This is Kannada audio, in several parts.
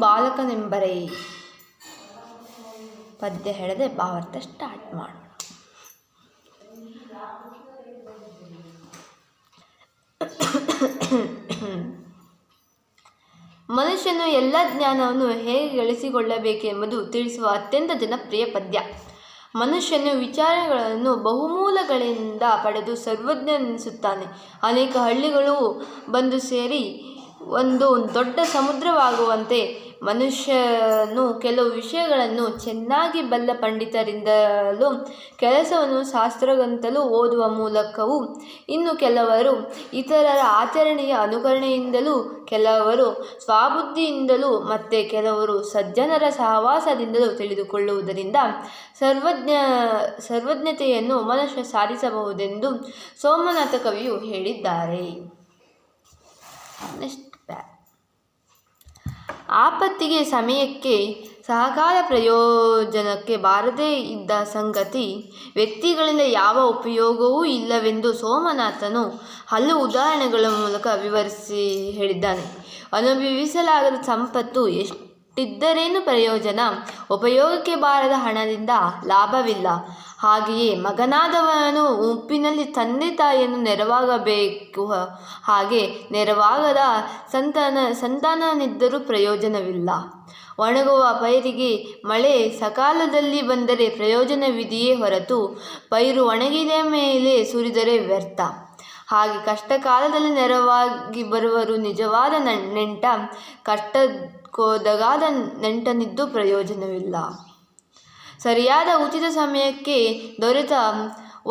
ಬಾಲಕನೆಂಬರೇ. ಪದ್ಯ ಹೇಳದೆ ಭಾವಾರ್ಥ ಸ್ಟಾರ್ಟ್ ಮಾಡೋಣ. ಮನುಷ್ಯನು ಎಲ್ಲ ಜ್ಞಾನವನ್ನು ಹೇಗೆ ಗಳಿಸಿಕೊಳ್ಳಬೇಕೆಂಬುದು ತಿಳಿಸುವ ಅತ್ಯಂತ ಜನಪ್ರಿಯ ಪದ್ಯ. ಮನುಷ್ಯನು ವಿಚಾರಗಳನ್ನು ಬಹುಮೂಲಗಳಿಂದ ಪಡೆದು ಸರ್ವಜ್ಞನೆನಿಸುತ್ತಾನೆ. ಅನೇಕ ಹಳ್ಳಿಗಳು ಬಂದು ಸೇರಿ ಒಂದು ದೊಡ್ಡ ಸಮುದ್ರವಾಗುವಂತೆ ಮನುಷ್ಯನು ಕೆಲವು ವಿಷಯಗಳನ್ನು ಚೆನ್ನಾಗಿ ಬಲ್ಲ ಪಂಡಿತರಿಂದಲೂ, ಕೆಲಸವನ್ನು ಶಾಸ್ತ್ರಗಂತಲೂ ಓದುವ ಮೂಲಕವೂ, ಇನ್ನು ಕೆಲವರು ಇತರರ ಆಚರಣೆಯ ಅನುಕರಣೆಯಿಂದಲೂ, ಕೆಲವರು ಸ್ವಬುದ್ಧಿಯಿಂದಲೂ, ಮತ್ತೆ ಕೆಲವರು ಸಜ್ಜನರ ಸಹವಾಸದಿಂದಲೂ ತಿಳಿದುಕೊಳ್ಳುವುದರಿಂದ ಸರ್ವಜ್ಞತೆಯನ್ನು ಮನುಷ್ಯ ಸಾಧಿಸಬಹುದೆಂದು ಸೋಮನಾಥ ಕವಿಯು ಹೇಳಿದ್ದಾರೆ. ಆಪತ್ತಿಗೆ ಸಮಯಕ್ಕೆ ಸಹಕಾಲ ಪ್ರಯೋಜನಕ್ಕೆ ಬಾರದೇ ಇದ್ದ ಸಂಗತಿ ವ್ಯಕ್ತಿಗಳಿಂದ ಯಾವ ಉಪಯೋಗವೂ ಇಲ್ಲವೆಂದು ಸೋಮನಾಥನು ಹಲವು ಉದಾಹರಣೆಗಳ ಮೂಲಕ ವಿವರಿಸಿ ಹೇಳಿದ್ದಾನೆ. ಅನುಭವಿಸಲಾಗದ ಸಂಪತ್ತು ಎಷ್ಟಿದ್ದರೇನು ಪ್ರಯೋಜನ? ಉಪಯೋಗಕ್ಕೆ ಬಾರದ ಹಣದಿಂದ ಲಾಭವಿಲ್ಲ. ಹಾಗೆಯೇ ಮಗನಾದವನು ಉಪ್ಪಿನಲ್ಲಿ ತಂದೆ ತಾಯಿಯನ್ನು ನೆರವಾಗಬೇಕು. ಹಾಗೆ ನೆರವಾಗದ ಸಂತಾನನಿದ್ದರೂ ಪ್ರಯೋಜನವಿಲ್ಲ. ಒಣಗುವ ಪೈರಿಗೆ ಮಳೆ ಸಕಾಲದಲ್ಲಿ ಬಂದರೆ ಪ್ರಯೋಜನವಿದೆಯೇ ಹೊರತು ಪೈರು ಒಣಗಿದ ಮೇಲೆ ಸುರಿದರೆ ವ್ಯರ್ಥ. ಹಾಗೆ ಕಷ್ಟಕಾಲದಲ್ಲಿ ನೆರವಾಗಿ ಬರುವರು ನಿಜವಾದ ನೆಂಟ, ಕಷ್ಟಕ್ಕೋದಗಾದ ನೆಂಟನಿದ್ದು ಪ್ರಯೋಜನವಿಲ್ಲ. ಸರಿಯಾದ ಉಚಿತ ಸಮಯಕ್ಕೆ ದೊರೆತ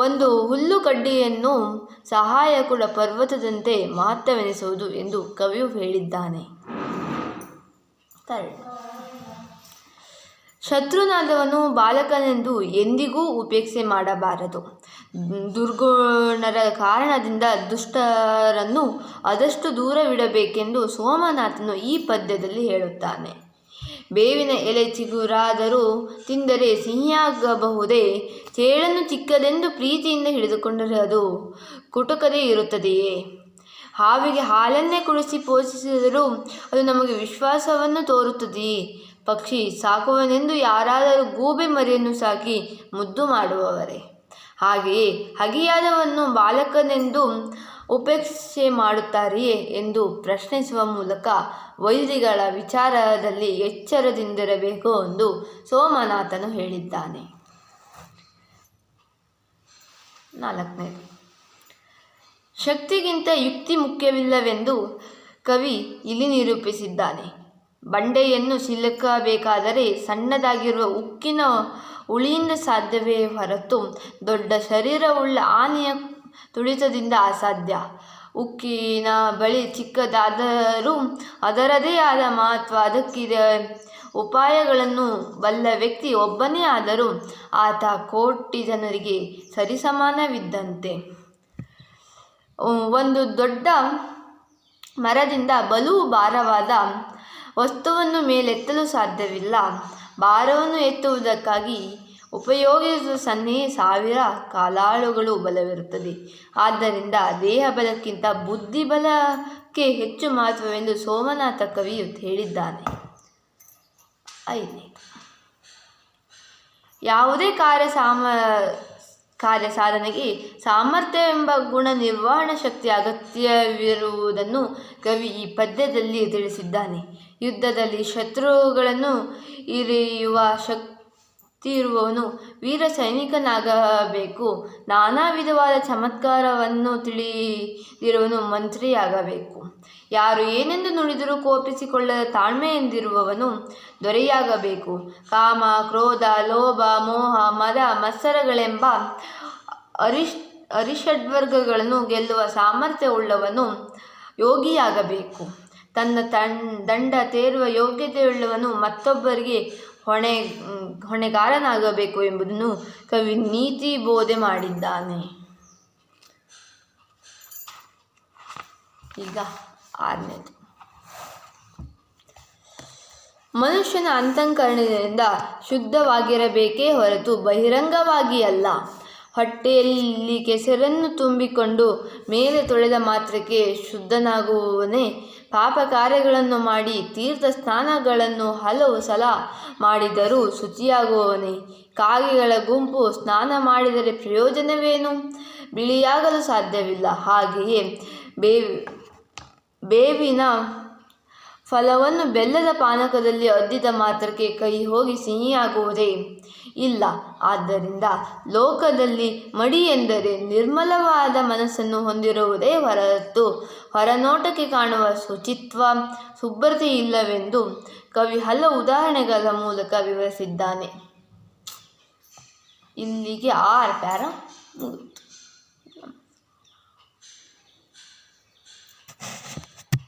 ಒಂದು ಹುಲ್ಲು ಕಡ್ಡಿಯನ್ನು ಸಹಾಯಕುಡ ಪರ್ವತದಂತೆ ಮಹತ್ವವೆನಿಸುವುದು ಎಂದು ಕವಿಯು ಹೇಳಿದ್ದಾನೆ. ಶತ್ರುನಾದವನು ಬಾಲಕನೆಂದು ಎಂದಿಗೂ ಉಪೇಕ್ಷೆ ಮಾಡಬಾರದು. ದುರ್ಗುಣರ ಕಾರಣದಿಂದ ದುಷ್ಟರನ್ನು ಆದಷ್ಟು ದೂರವಿಡಬೇಕೆಂದು ಸೋಮನಾಥನು ಈ ಪದ್ಯದಲ್ಲಿ ಹೇಳುತ್ತಾನೆ. ಬೇವಿನ ಎಲೆ ಚಿಗುರಾದರೂ ತಿಂದರೆ ಸಿಹಿಯಾಗಬಹುದೇ? ಚೇಳನ್ನು ಚಿಕ್ಕದೆಂದು ಪ್ರೀತಿಯಿಂದ ಹಿಡಿದುಕೊಂಡರೆ ಅದು ಕುಟುಕದೇ ಇರುತ್ತದೆಯೇ? ಹಾವಿಗೆ ಹಾಲನ್ನೇ ಕುಡಿಸಿ ಪೋಷಿಸಿದರೂ ಅದು ನಮಗೆ ವಿಶ್ವಾಸವನ್ನು ತೋರುತ್ತದೆಯೇ? ಪಕ್ಷಿ ಸಾಕುವನೆಂದು ಯಾರಾದರೂ ಗೂಬೆ ಮರಿಯನ್ನು ಸಾಕಿ ಮುದ್ದು ಮಾಡುವವರೇ? ಹಾಗೆಯೇ ಹಗೆಯಾದವನ್ನು ಬಾಲಕನೆಂದು ಉಪೇಕ್ಷೆ ಮಾಡುತ್ತಾರೆಯೇ ಎಂದು ಪ್ರಶ್ನಿಸುವ ಮೂಲಕ ವೈರಿಗಳ ವಿಚಾರದಲ್ಲಿ ಎಚ್ಚರದಿಂದಿರಬೇಕು ಎಂದು ಸೋಮನಾಥನು ಹೇಳಿದ್ದಾನೆ. 4. ಶಕ್ತಿಗಿಂತ ಯುಕ್ತಿ ಮುಖ್ಯವಿಲ್ಲವೆಂದು ಕವಿ ಇಲ್ಲಿ ನಿರೂಪಿಸಿದ್ದಾನೆ. ಬಂಡೆಯನ್ನು ಸಿಲುಕಬೇಕಾದರೆ ಸಣ್ಣದಾಗಿರುವ ಉಕ್ಕಿನ ಉಳಿಯಿಂದ ಸಾಧ್ಯವೇ ಹೊರತು ದೊಡ್ಡ ಶರೀರವುಳ್ಳ ಆನೆಯ ತುಳಿತದಿಂದ ಅಸಾಧ್ಯ. ಉಕ್ಕಿನ ಬಳಿ ಚಿಕ್ಕದಾದರೂ ಅದರದೇ ಆದ ಮಹತ್ವ ಅದಕ್ಕಿದೆ. ಉಪಾಯಗಳನ್ನು ಬಲ್ಲ ವ್ಯಕ್ತಿ ಒಬ್ಬನೇ ಆದರೂ ಆತ ಕೋಟಿ ಜನರಿಗೆ ಸರಿಸಮಾನವಿದ್ದಂತೆ. ಒಂದು ದೊಡ್ಡ ಮರದಿಂದ ಬಲು ಭಾರವಾದ ವಸ್ತುವನ್ನು ಮೇಲೆತ್ತಲು ಸಾಧ್ಯವಿಲ್ಲ. ಭಾರವನ್ನು ಎತ್ತುವುದಕ್ಕಾಗಿ ಉಪಯೋಗಿಸುವ ಸನ್ನೆ 1000 ಕಾಲಾಳುಗಳು ಬಲವಿರುತ್ತದೆ. ಆದ್ದರಿಂದ ದೇಹ ಬಲಕ್ಕಿಂತ ಬುದ್ಧಿ ಬಲಕ್ಕೆ ಹೆಚ್ಚು ಮಹತ್ವವೆಂದು ಸೋಮನಾಥ ಕವಿಯು ಹೇಳಿದ್ದಾನೆ. 5. ಯಾವುದೇ ಕಾರ್ಯ ಸಾಧನೆಗೆ ಸಾಮರ್ಥ್ಯವೆಂಬ ಗುಣ ನಿರ್ವಹಣಾ ಶಕ್ತಿ ಅಗತ್ಯವಿರುವುದನ್ನು ಕವಿ ಈ ಪದ್ಯದಲ್ಲಿ ತಿಳಿಸಿದ್ದಾನೆ. ಯುದ್ಧದಲ್ಲಿ ಶತ್ರುಗಳನ್ನು ಇರಿಯುವ ಶಕ್ತಿ ಇರುವವನು ವೀರ ಸೈನಿಕನಾಗಬೇಕು. ನಾನಾ ವಿಧವಾದ ಚಮತ್ಕಾರವನ್ನು ತಿಳಿದಿರುವವನು ಮಂತ್ರಿಯಾಗಬೇಕು. ಯಾರು ಏನೆಂದು ನುಡಿದರೂ ಕೋಪಿಸಿಕೊಳ್ಳದ ತಾಳ್ಮೆಯಿಂದಿರುವವನು ದೊರೆಯಾಗಬೇಕು. ಕಾಮ, ಕ್ರೋಧ, ಲೋಭ, ಮೋಹ, ಮದ, ಮತ್ಸರಗಳೆಂಬ ಅರಿಷಡ್ವರ್ಗಗಳನ್ನು ಗೆಲ್ಲುವ ಸಾಮರ್ಥ್ಯವುಳ್ಳವನು ಯೋಗಿಯಾಗಬೇಕು. ತನ್ನ ದಂಡ ತೇರುವ ಯೋಗ್ಯತೆಯುಳ್ಳವನು ಮತ್ತೊಬ್ಬರಿಗೆ ಹೊಣೆಗಾರನಾಗಬೇಕು ಎಂಬುದನ್ನು ಕವಿ ನೀತಿ ಬೋಧೆ ಮಾಡಿದ್ದಾನೆ. ಈಗ 6ನೇದು. ಮನುಷ್ಯನ ಅಂತಃಕರಣದಿಂದ ಶುದ್ಧವಾಗಿರಬೇಕೇ ಹೊರತು ಬಹಿರಂಗವಾಗಿ ಅಲ್ಲ. ಹೊಟ್ಟೆಯಲ್ಲಿ ಕೆಸರನ್ನು ತುಂಬಿಕೊಂಡು ಮೇಲೆ ತೊಳೆದ ಮಾತ್ರಕ್ಕೆ ಶುದ್ಧನಾಗುವವನೇ? ಪಾಪ ಕಾರ್ಯಗಳನ್ನು ಮಾಡಿ ತೀರ್ಥ ಸ್ನಾನಗಳನ್ನು ಹಲವು ಸಲ ಮಾಡಿದರೂ ಶುಚಿಯಾಗುವವನೇ? ಕಾಗೆಗಳ ಗುಂಪು ಸ್ನಾನ ಮಾಡಿದರೆ ಪ್ರಯೋಜನವೇನು? ಬಿಳಿಯಾಗಲು ಸಾಧ್ಯವಿಲ್ಲ. ಹಾಗೆಯೇ ಬೇವಿನ ಫಲವನ್ನು ಬೆಲ್ಲದ ಪಾನಕದಲ್ಲಿ ಅದ್ದಿದ ಮಾತ್ರಕ್ಕೆ ಕೈ ಹೋಗಿ ಸಿಹಿಯಾಗುವುದೇ ಇಲ್ಲ. ಆದ್ದರಿಂದ ಲೋಕದಲ್ಲಿ ಮಡಿ ಎಂದರೆ ನಿರ್ಮಲವಾದ ಮನಸ್ಸನ್ನು ಹೊಂದಿರುವುದೇ ಹೊರತು ಹೊರನೋಟಕ್ಕೆ ಕಾಣುವ ಶುಚಿತ್ವ, ಶುಭ್ರತೆ ಇಲ್ಲವೆಂದು ಕವಿ ಹಲವು ಉದಾಹರಣೆಗಳ ಮೂಲಕ ವಿವರಿಸಿದ್ದಾನೆ. ಇಲ್ಲಿಗೆ 6 ಪ್ಯಾರಾ ಮುಗಿತು.